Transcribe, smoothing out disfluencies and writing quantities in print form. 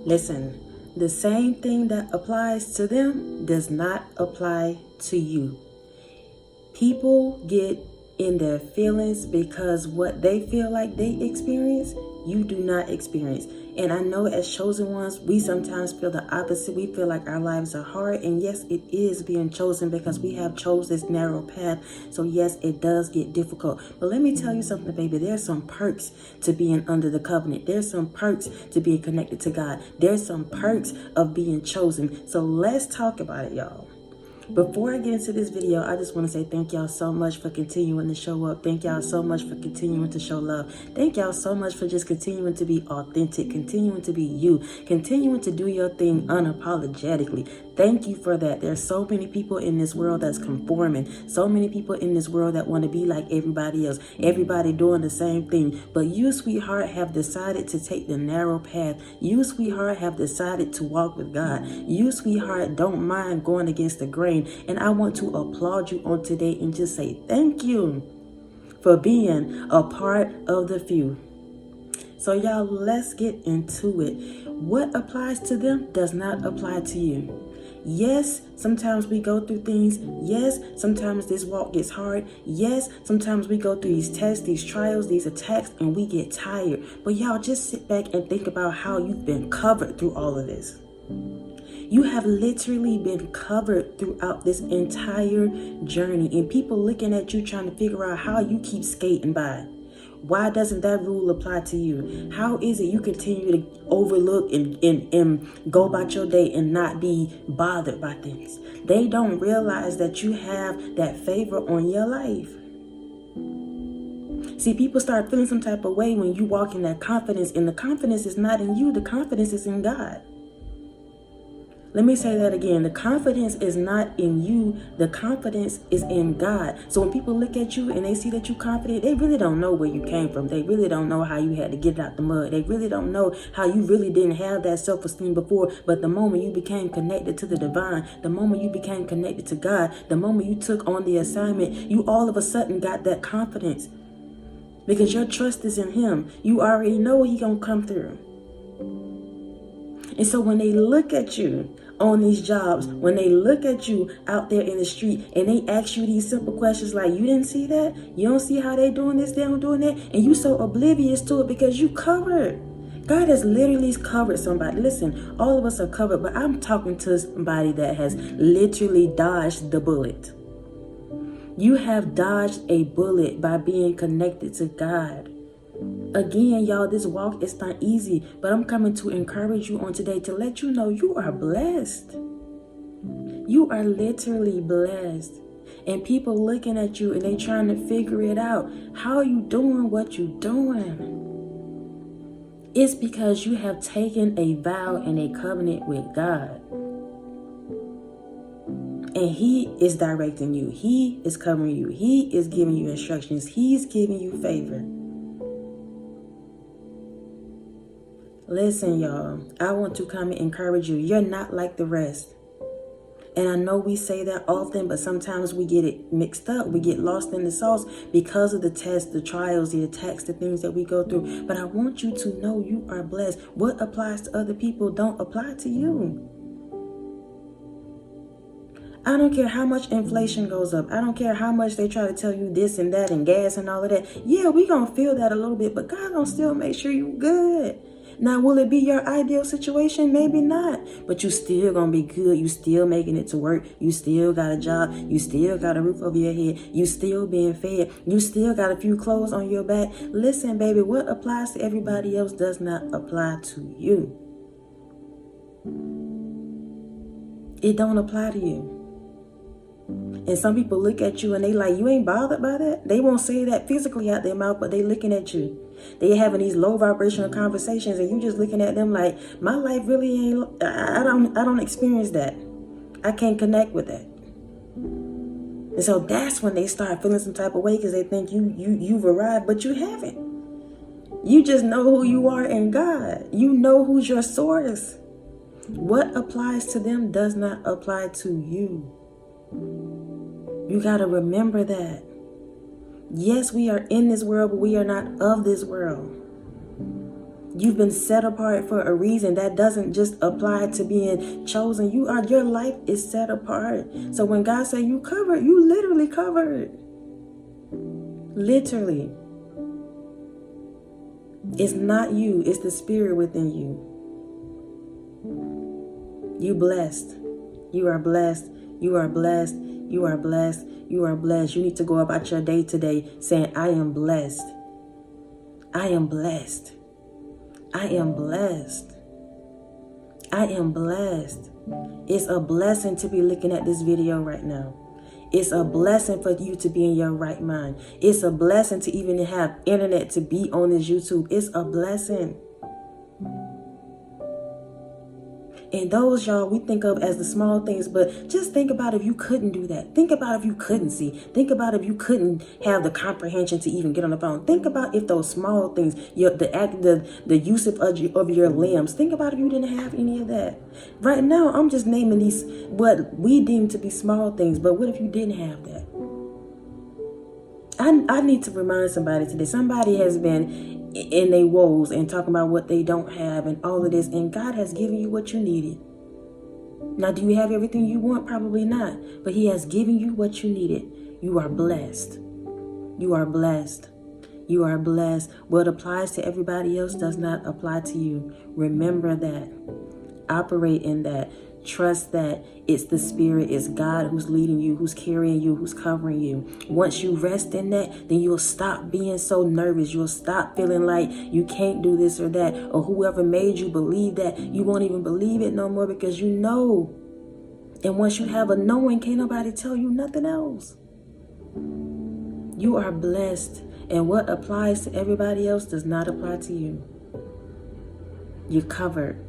Listen, the same thing that applies to them does not apply to you. People get in their feelings because what they feel like they experience, you do not experience. And I know as chosen ones, we sometimes feel the opposite. We feel like our lives are hard. And yes, it is being chosen because we have chosen this narrow path. So yes, it does get difficult. But let me tell you something, baby. There's some perks to being under the covenant. There's some perks to being connected to God. There's some perks of being chosen. So let's talk about it, y'all. Before I get into this video, I just want to say thank y'all so much for continuing to show up. Thank y'all so much for continuing to show love. Thank y'all so much for just continuing to be authentic, continuing to be you, continuing to do your thing unapologetically. Thank you for that. There's so many people in this world that's conforming. So many people in this world that want to be like everybody else. Everybody doing the same thing. But you, sweetheart, have decided to take the narrow path. You, sweetheart, have decided to walk with God. You, sweetheart, don't mind going against the grain. And I want to applaud you on today and just say thank you for being a part of the few. So y'all, let's get into it. What applies to them does not apply to you. Yes, sometimes we go through things. Yes, sometimes this walk gets hard. Yes, sometimes we go through these tests, these trials, these attacks, and we get tired. But y'all, just sit back and think about how you've been covered through all of this. You have literally been covered throughout this entire journey, and people looking at you trying to figure out how you keep skating by. Why doesn't that rule apply to you? How is it you continue to overlook and go about your day and not be bothered by things? They don't realize that you have that favor on your life. See, people start feeling some type of way when you walk in that confidence, and the confidence is not in you. The confidence is in God. Let me say that again. The confidence is not in you. The confidence is in God. So when people look at you and they see that you're confident, they really don't know where you came from. They really don't know how you had to get out the mud. They really don't know how you really didn't have that self-esteem before. But the moment you became connected to the divine, the moment you became connected to God, the moment you took on the assignment, you all of a sudden got that confidence. Because your trust is in Him. You already know He gonna come through. And so when they look at you on these jobs, when they look at you out there in the street and they ask you these simple questions like, you didn't see that? You don't see how they doing this, they don't doing that? And you so oblivious to it because you covered. God has literally covered somebody. Listen, all of us are covered, but I'm talking to somebody that has literally dodged the bullet. You have dodged a bullet by being connected to God. Again, y'all, this walk is not easy, but I'm coming to encourage you on today to let you know you are blessed. You are literally blessed. And people looking at you and they trying to figure it out. How are you doing what you doing? It's because you have taken a vow and a covenant with God. And He is directing you. He is covering you. He is giving you instructions. He's giving you favor. Listen, y'all, I want to come and encourage you. You're not like the rest. And I know we say that often, but sometimes we get it mixed up. We get lost in the sauce because of the tests, the trials, the attacks, the things that we go through. But I want you to know you are blessed. What applies to other people don't apply to you. I don't care how much inflation goes up. I don't care how much they try to tell you this and that and gas and all of that. Yeah, we gonna feel that a little bit, but God gonna still make sure you good. Now, will it be your ideal situation? Maybe not. But you still gonna be good. You still making it to work. You still got a job. You still got a roof over your head. You still being fed. You still got a few clothes on your back. Listen, baby, what applies to everybody else does not apply to you. It don't apply to you. And some people look at you and they like, you ain't bothered by that? They won't say that physically out their mouth, but they looking at you. They having these low vibrational conversations and you just looking at them like, my life really ain't, I don't experience that. I can't connect with that. And so that's when they start feeling some type of way because they think you've arrived, but you haven't. You just know who you are in God. You know who's your source. What applies to them does not apply to you. You got to remember that. Yes, we are in this world, but we are not of this world. You've been set apart for a reason. That doesn't just apply to being chosen. Your life is set apart. So when God said you covered, you literally covered. Literally. It's not you, it's the spirit within you. You blessed. You are blessed. You are blessed. You are blessed. You are blessed. You need to go about your day today saying, I am blessed. I am blessed. I am blessed. I am blessed. It's a blessing to be looking at this video right now. It's a blessing for you to be in your right mind. It's a blessing to even have internet to be on this YouTube. It's a blessing. And those, y'all, we think of as the small things, but just think about if you couldn't do that. Think about if you couldn't see. Think about if you couldn't have the comprehension to even get on the phone. Think about if those small things, the use of your limbs. Think about if you didn't have any of that. Right now, I'm just naming these what we deem to be small things, but what if you didn't have that? I need to remind somebody today. Somebody has been in their woes and talking about what they don't have and all of this, and God has given you what you needed. Now, do you have everything you want? Probably not, but He has given you what you needed. You are blessed. You are blessed. You are blessed. What applies to everybody else does not apply to you. Remember that. Operate in that. Trust that it's the Spirit, it's God who's leading you, who's carrying you, who's covering you. Once you rest in that, then you'll stop being so nervous. You'll stop feeling like you can't do this or that, or whoever made you believe that, you won't even believe it no more because you know. And once you have a knowing, can't nobody tell you nothing else. You are blessed, and what applies to everybody else does not apply to you. You're covered.